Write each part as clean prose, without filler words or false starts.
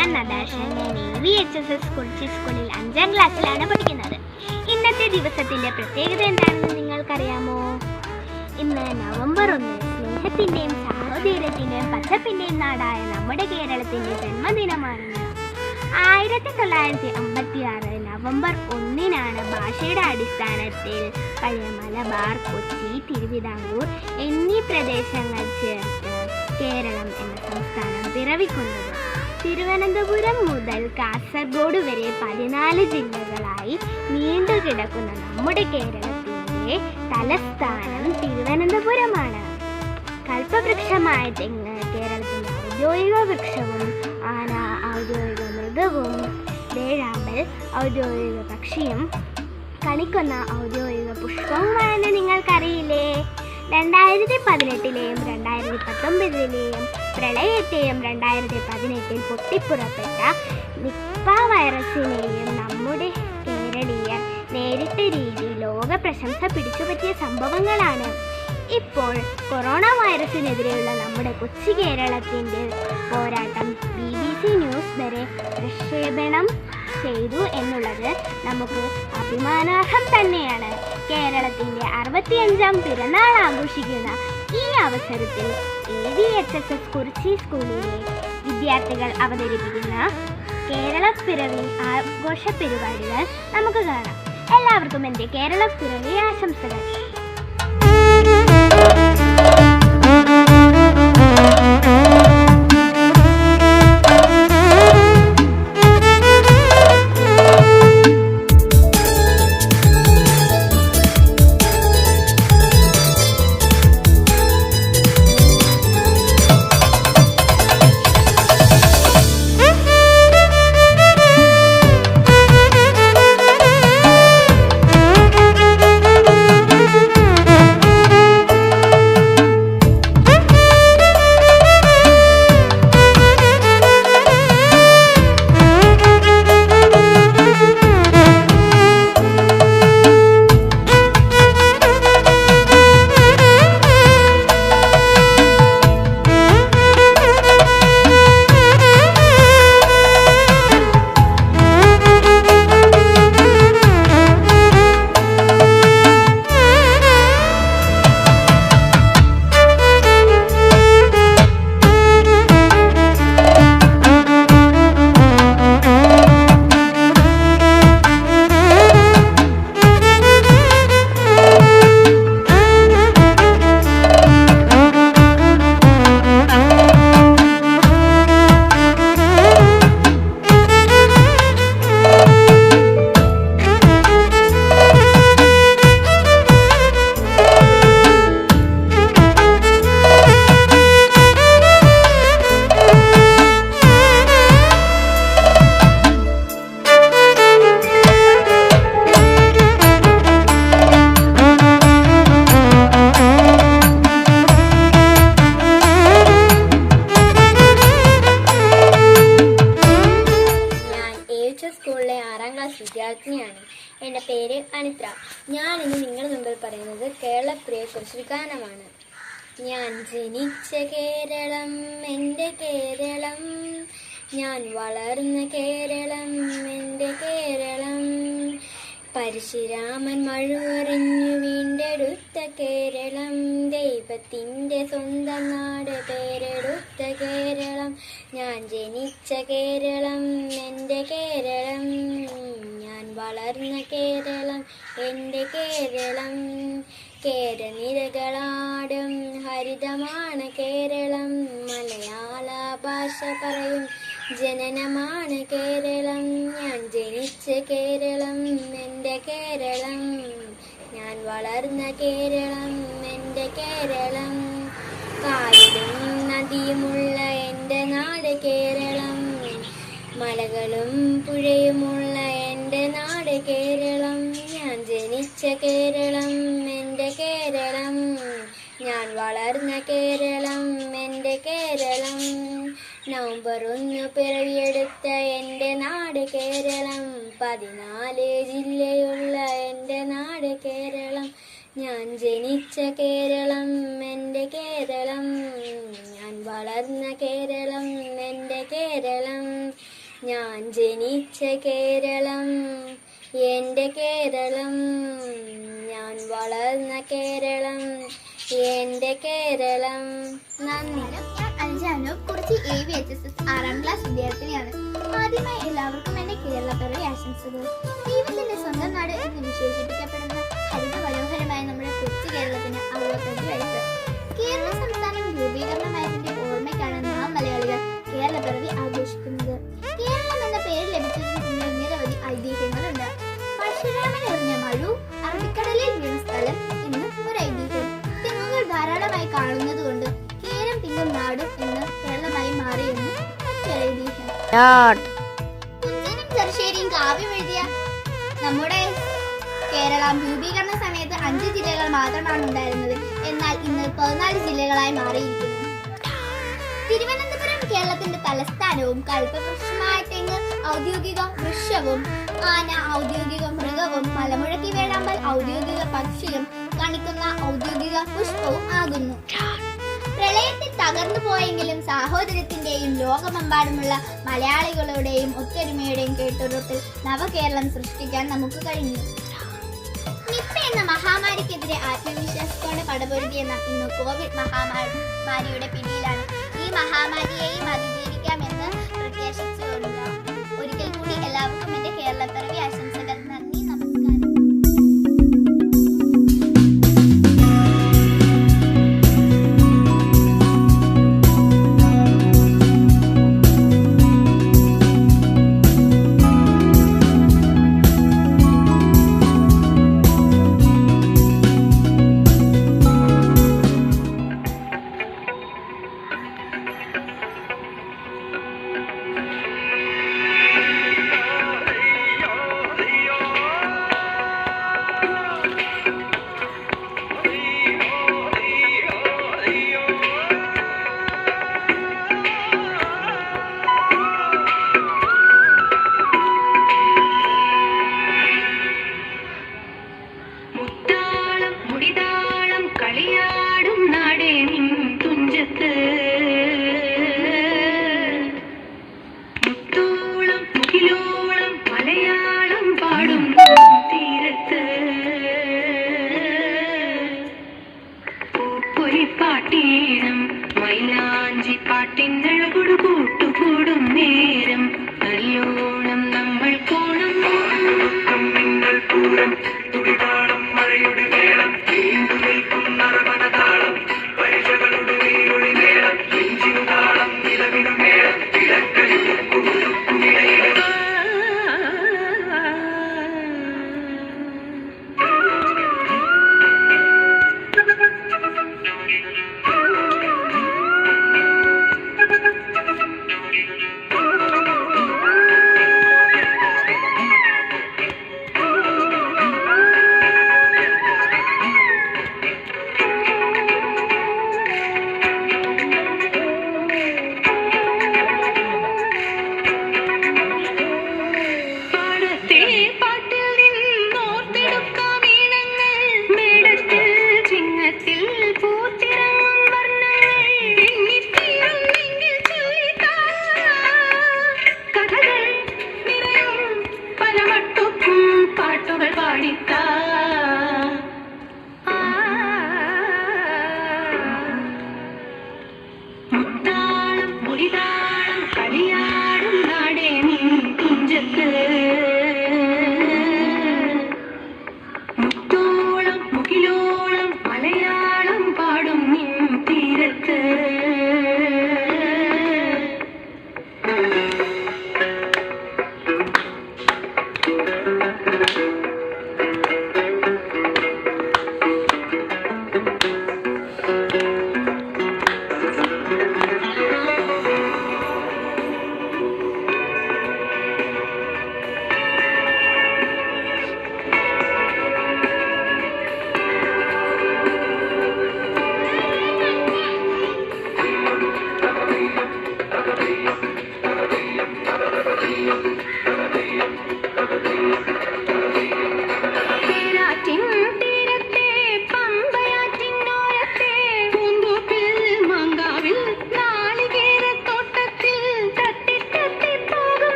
ഞാൻ നദാഷ. ഞാൻ AVHSS കുറിച്ചി സ്കൂളിൽ 5ാം ക്ലാസ്സിലാണ് പഠിക്കുന്നത്. ഇന്നത്തെ ദിവസത്തിന്റെ പ്രത്യേകത എന്താണെന്ന് നിങ്ങൾക്കറിയാമോ? ഇന്ന് നവംബർ 1 സ്നേഹത്തിന്റെയും സാഹോദര്യത്തിന്റെയും പച്ചപ്പിന്റെയും നാടായ നമ്മുടെ കേരളത്തിന്റെ ജന്മദിനമാണെന്ന്. 1956 നവംബർ 1 ഭാഷയുടെ അടിസ്ഥാനത്തിൽ പഴയ മലബാർ, കൊച്ചി, തിരുവിതാംകൂർ എന്നീ പ്രദേശങ്ങൾ ചേർത്ത് കേരളം എന്ന സംസ്ഥാനം പിറവിക്കുന്നത്. തിരുവനന്തപുരം മുതൽ കാസർഗോഡ് വരെ 14 ജില്ലകളായി നീണ്ടുകിടക്കുന്ന നമ്മുടെ കേരളത്തിൻ്റെ തലസ്ഥാനം തിരുവനന്തപുരമാണ്. കൽപ്പവൃക്ഷമായ തെങ്ങ് കേരളത്തിൻ്റെ ഔദ്യോഗിക വൃക്ഷവും, ആന ഔദ്യോഗിക മൃഗവും, വേഴാമ്പൽ ഔദ്യോഗിക പക്ഷിയും, കണിക്കൊന്ന ഔദ്യോഗിക പുഷ്പവുമാണെന്ന് നിങ്ങൾക്കറിയില്ലേ? 2018-ലെയും 2019-ലെയും പ്രളയത്തെയും 2018-ൽ പൊട്ടിപ്പുറപ്പെട്ട നിപ്പ വൈറസിനെയും നമ്മുടെ കേരളീയർ നേരിട്ട രീതി ലോക പ്രശംസ പിടിച്ചുപറ്റിയ സംഭവങ്ങളാണ്. ഇപ്പോൾ കൊറോണ വൈറസിനെതിരെയുള്ള നമ്മുടെ കൊച്ചു കേരളത്തിൻ്റെ പോരാട്ടം BBC ന്യൂസ് വരെ പ്രക്ഷേപണം ചെയ്തു എന്നുള്ളത് നമുക്ക് അഭിമാനാർഹം തന്നെയാണ്. കേരളത്തിൻ്റെ 65ാം പിറന്നാൾ ആഘോഷിക്കുന്ന ഈ അവസരത്തിൽ AVHSS കുറിച്ചി സ്കൂളിലെ വിദ്യാർത്ഥികൾ അവതരിപ്പിക്കുന്ന കേരളപ്പിറവി ആഘോഷ പരിപാടികൾ നമുക്ക് കാണാം. എല്ലാവർക്കും എൻ്റെ കേരളപ്പിറവി ആശംസകൾ. സ്കൂളിലെ 6ാം ക്ലാസ് വിദ്യാർത്ഥിനിയാണ്. എൻ്റെ പേര് അനിത്ര. ഞാൻ ഇന്ന് നിങ്ങളുടെ മുമ്പിൽ പറയുന്നത് കേരളപ്പിറവിയെക്കുറിച്ചൊരു ഗാനമാണ്. ഞാൻ ജനിച്ച കേരളം എൻ്റെ കേരളം, ഞാൻ വളർന്ന കേരളം എൻ്റെ കേരളം, പരശുരാമൻ മഴുവറിഞ്ഞു വീണ്ടെടുത്ത കേരളം, ദൈവത്തിൻ്റെ സ്വന്തം നാട് പേരെടുത്ത കേരളം, ഞാൻ ജനിച്ച കേരളം എൻ്റെ കേരളം, ഞാൻ വളർന്ന കേരളം എൻ്റെ കേരളം, കേരനിരകളാടും ഹരിതമാണ് കേരളം, മലയാള ഭാഷ പറയും ജനനമാണ് കേരളം, ഞാൻ ജനിച്ച കേരളം എൻ്റെ കേരളം, ഞാൻ വളർന്ന കേരളം എൻ്റെ കേരളം, കായലും നദിയുമുള്ള എൻ്റെ നാട് കേരളം, മലകളും പുഴയുമുള്ള എൻ്റെ നാട് കേരളം, ഞാൻ ജനിച്ച കേരളം എൻ്റെ കേരളം, ഞാൻ വളർന്ന കേരളം എൻ്റെ കേരളം, നവംബർ 1 പിറവിയെടുത്ത എൻ്റെ നാട് കേരളം, 14 ജില്ലയുള്ള എൻ്റെ നാട് കേരളം, ഞാൻ ജനിച്ച കേരളം എൻ്റെ കേരളം, ഞാൻ വളർന്ന കേരളം എൻ്റെ കേരളം, ഞാൻ ജനിച്ച കേരളം എൻ്റെ കേരളം, ഞാൻ വളർന്ന കേരളം എൻ്റെ കേരളം. നന്ദി. ഞാൻ അഞ്ചാനോ കുറച്ച് AVHSS 6ാം ക്ലാസ് വിദ്യാർത്ഥിനിയാണ്. ആദ്യമായി എല്ലാവർക്കും എന്റെ കേരളപ്പിറവി ആശംസകൾ. ദൈവത്തിന്റെ സ്വന്തം നാട് എന്ന് വിശേഷിപ്പിക്കപ്പെടുന്ന ഹരിത മനോഹരമായ നമ്മുടെ കൊച്ചു കേരളത്തിന് 65 വയസ്സ്. കേരള സംസ്ഥാനം രൂപീകരണമായതിന്റെ ഓർമ്മയ്ക്കാണ് നാം മലയാളികൾ കേരളപ്പിറവി ആഘോഷിക്കുന്നത്. കേരളം എന്ന പേര് ലഭിച്ചതിന് പിന്നിൽ നിരവധി ഐതിഹ്യങ്ങളുണ്ട്. പരശുരാമൻ എറിഞ്ഞ മഴു അറബിക്കടലിൽ വീണ സ്ഥലം ഇന്ന് ഒരു ഐതിഹ്യം. തെങ്ങുകൾ ധാരാളമായി കാണുന്നത് കൊണ്ട് കേരം തിങ്ങും നാടും എന്ന് കേരളമായി മാറിയെന്ന് മറ്റൊരു ഐതിഹ്യം. കുഞ്ചനും ചെറുശ്ശേരിയും കാവ്യം എഴുതിയ നമ്മുടെ കേരളം രൂപീകരണ സമയത്ത് 5 ജില്ലകൾ മാത്രമാണ് ഉണ്ടായിരുന്നത്. എന്നാൽ ഇന്ന് 14 ജില്ലകളായി മാറിയിരിക്കുന്നു. തിരുവനന്തപുരം കേരളത്തിന്റെ തലസ്ഥാനവും കൽപ്പവൃക്ഷമായ തെങ്ങ് ഔദ്യോഗിക വൃക്ഷവും ആന ഔദ്യോഗിക മൃഗവും മലമുഴക്കി വേഴാമ്പൽ ഔദ്യോഗിക പക്ഷിയും കാണിക്കുന്ന ഔദ്യോഗിക പുഷ്പവും ആകുന്നു. പ്രളയത്തിൽ തകർന്നു പോയെങ്കിലും സാഹോദര്യത്തിന്റെയും ലോകമെമ്പാടുമുള്ള മലയാളികളുടെയും ഒത്തൊരുമയുടെയും കേട്ടുറപ്പിൽ നവകേരളം സൃഷ്ടിക്കാൻ നമുക്ക് കഴിഞ്ഞു. നിപ്പ എന്ന മഹാമാരിക്കെതിരെ ആത്മവിശ്വാസത്തോടെ പടപൊരുതിയ നാം ഇന്ന് കോവിഡ് മഹാമാരിയുടെ പിടിയിലാണ്. ഈ മഹാമാരിയെയും അതിജീവിക്കാമെന്ന് പ്രത്യാശിച്ചുകൊണ്ട് ഒരിക്കൽ കൂടി എല്ലാവർക്കും എന്റെ കേരളപ്പിറവി ആശംസകൾ. നന്ദി, നമസ്കാരം.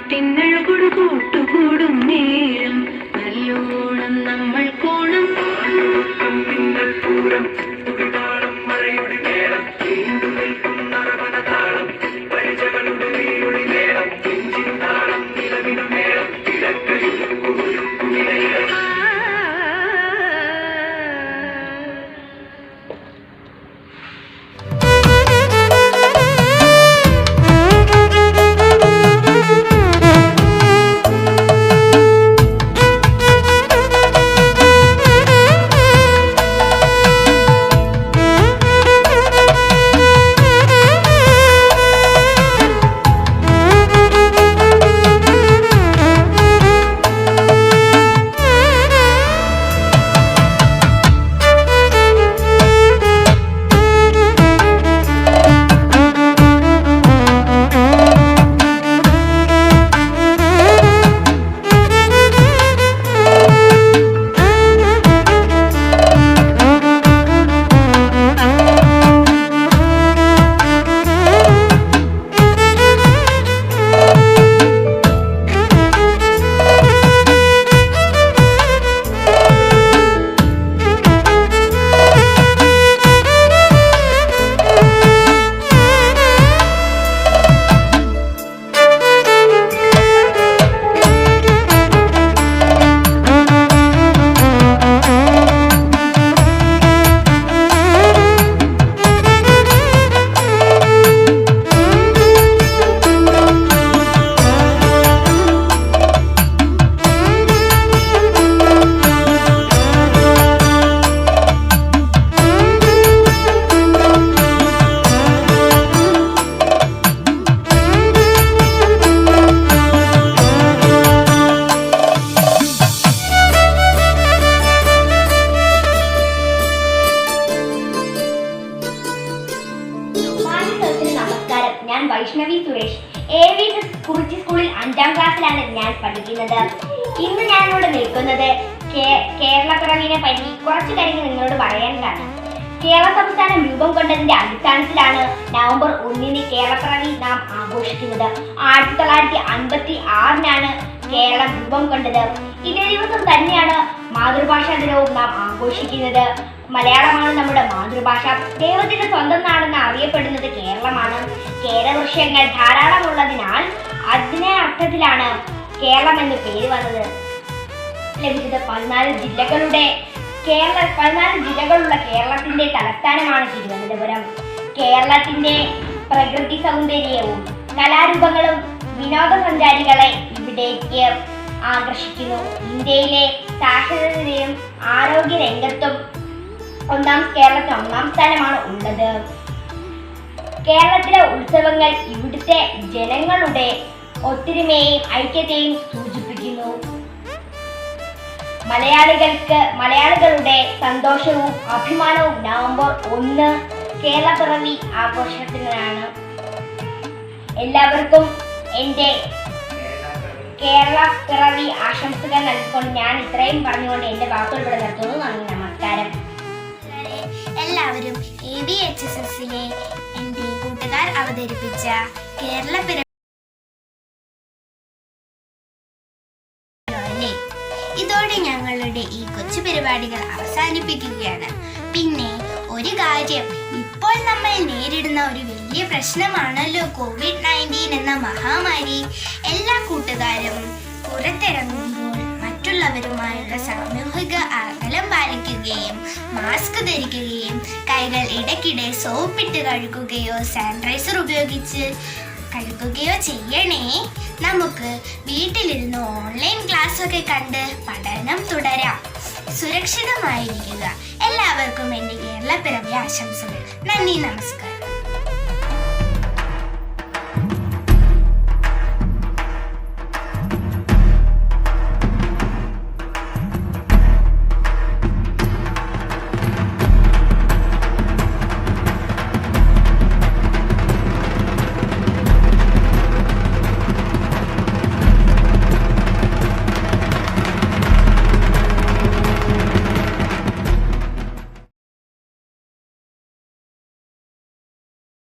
ഓണത്തിനഴകൊടു കൂട്ടുകൂടും നേരം നല്ലോണം നമ്മൾ കോണം ഞാൻ വൈഷ്ണവി സുരേഷ് AVSS കുറിച്ചി സ്കൂളിൽ 5ാം ക്ലാസ്സിലാണ് ഞാൻ പഠിക്കുന്നത്. ഇന്ന് ഞാനിവിടെ നിൽക്കുന്നത് കേരളപ്പിറവിനെ പറ്റി കുറച്ച് കാര്യങ്ങൾ നിങ്ങളോട് പറയാനാണ്. കേരള സംസ്ഥാനം രൂപം കൊണ്ടതിന്റെ അടിസ്ഥാനത്തിലാണ് നവംബർ 1-ന് കേരളപ്പിറവി നാം ആഘോഷിക്കുന്നത്. 1956-നാണ് കേരളം രൂപം കൊണ്ടത്. ഇതേ ദിവസം തന്നെയാണ് മാതൃഭാഷാ ദിനവും നാം ആഘോഷിക്കുന്നത്. മലയാളമാണ് നമ്മുടെ മാതൃഭാഷ. ദൈവത്തിന്റെ സ്വന്തം നാടെന്ന് അറിയപ്പെടുന്നത് കേരളമാണ്. കേരവൃക്ഷങ്ങൾ ധാരാളമുള്ളതിനാൽ അതിനെ അർത്ഥത്തിലാണ് കേരളം എന്ന് പേര് വന്നത്. ലഭിച്ചത് 14 ജില്ലകളുള്ള കേരളത്തിന്റെ തലസ്ഥാനമാണ് തിരുവനന്തപുരം. കേരളത്തിന്റെ പ്രകൃതി സൗന്ദര്യവും കലാരൂപങ്ങളും വിനോദസഞ്ചാരികളെ ഇവിടേക്ക് ആകർഷിക്കുന്നു. ഇന്ത്യയിലെ സാക്ഷരതയും ആരോഗ്യ രംഗത്തും കേരളത്തിന് 1-ാം സ്ഥാനമാണ് ഉള്ളത്. കേരളത്തിലെ ഉത്സവങ്ങൾ ഇവിടുത്തെ ജനങ്ങളുടെ ഒത്തൊരുമയെയും ഐക്യത്തെയും സൂചിപ്പിക്കുന്നു. മലയാളികളുടെ സന്തോഷവും അഭിമാനവും നവംബർ 1 കേരളപ്പിറവി ആഘോഷത്തിനാണ്. എല്ലാവർക്കും എൻ്റെ കേരളപ്പിറവി ആശംസകൾ നൽകിക്കൊണ്ട് ഞാൻ ഇത്രയും പറഞ്ഞുകൊണ്ട് എൻ്റെ വാക്കുകൾ ഇവിടെ നിർത്തുന്നു. നന്ദി, നമസ്കാരം. എല്ലാവരും AVHSSലെ എൻ്റെ കൂട്ടുകാർ അവതരിപ്പിച്ച കേരളപ്പിറവി ഇതോടെ ഞങ്ങളുടെ ഈ കൊച്ചു പരിപാടികൾ അവസാനിപ്പിക്കുകയാണ്. പിന്നെ ഒരു കാര്യം, ഇപ്പോൾ നമ്മൾ നേരിടുന്ന ഒരു വലിയ പ്രശ്നമാണല്ലോ COVID-19 എന്ന മഹാമാരി. എല്ലാ കൂട്ടുകാരും പുറത്തിറങ്ങുമ്പോൾ മറ്റുള്ളവരുമായുള്ള സാമൂഹിക അകലം പാലിക്കുകയും മാസ്ക് ധരിക്കുകയും കൈകൾ ഇടയ്ക്കിടെ സോപ്പിട്ട് കഴുകുകയോ സാനിറ്റൈസർ ഉപയോഗിച്ച് കഴുകുകയോ ചെയ്യണേ. നമുക്ക് വീട്ടിലിരുന്ന് ഓൺലൈൻ ക്ലാസ് ഒക്കെ കണ്ട് പഠനം തുടരാം. സുരക്ഷിതമായിരിക്കുക. എല്ലാവർക്കും എൻ്റെ കേരളപ്പിറവി ആശംസകൾ. നന്ദി, നമസ്കാരം.